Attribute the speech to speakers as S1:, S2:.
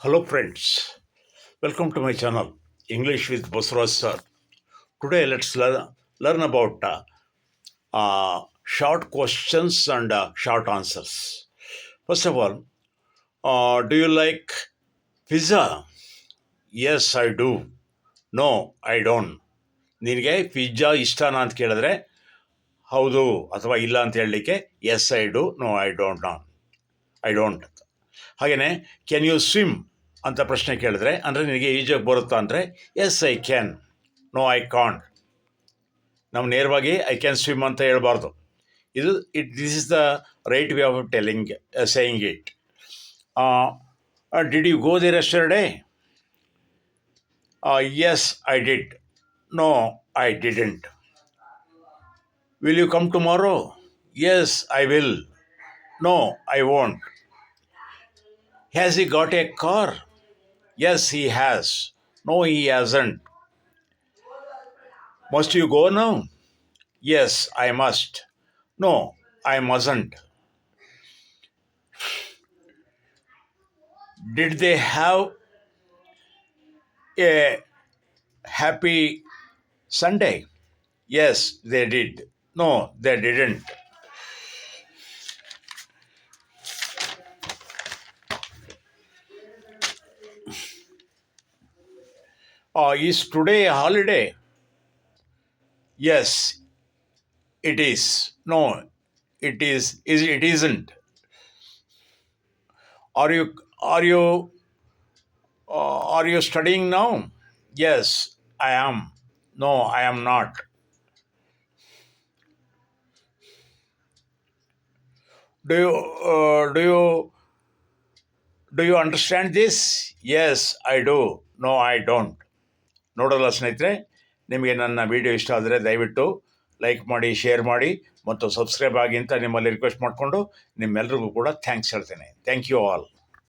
S1: Hello friends, welcome to my channel English with Bosraj sir. Today let's learn about short questions and short answers. First of all, do you like pizza? Yes, I do. No, I don't. ನಿನಗೆ pizza ಇಷ್ಟನಾ ಅಂತ ಕೇಳಿದ್ರೆ ಹೌದು ಅಥವಾ ಇಲ್ಲ ಅಂತ ಹೇಳಲಿಕ್ಕೆ yes I do, no I don't. ಹಾಗೆಯೇ ಕ್ಯಾನ್ ಯು ಸ್ವಿಮ್ ಅಂತ ಪ್ರಶ್ನೆ ಕೇಳಿದ್ರೆ ಅಂದರೆ ನಿನಗೆ ಈಜೋಕ್ಕೆ ಬರುತ್ತಾ ಅಂದರೆ yes I can, no I can't. ನಾವು ನೇರವಾಗಿ ಐ ಕ್ಯಾನ್ ಸ್ವಿಮ್ ಅಂತ ಹೇಳ್ಬಾರ್ದು. This is the right way of telling saying it. Did you go there yesterday? Yes I did. No I didn't. Will you come tomorrow? Yes I will. No I won't. Has he got a car? Yes, he has. No, he hasn't. Must you go now? Yes, I must. No, I mustn't. Did they have a happy Sunday? Yes, they did. No, they didn't. Is today a holiday? Yes, it is. No, it isn't. Are you studying now? Yes, I am. No, I am not. Do you understand this? Yes, I do. No, I don't. ನೋಡೋಲ್ಲ ಸ್ನೇಹಿತರೆ, ನಿಮಗೆ ನನ್ನ video ಇಷ್ಟ ಆದರೆ ದಯವಿಟ್ಟು like ಮಾಡಿ, share ಮಾಡಿ ಮತ್ತು ಸಬ್ಸ್ಕ್ರೈಬ್ ಆಗಿ ಅಂತ ನಿಮ್ಮಲ್ಲಿ ರಿಕ್ವೆಸ್ಟ್ ಮಾಡಿಕೊಂಡು ನಿಮ್ಮೆಲ್ಲರಿಗೂ ಕೂಡ ಥ್ಯಾಂಕ್ಸ್ ಹೇಳ್ತೇನೆ. Thank you all.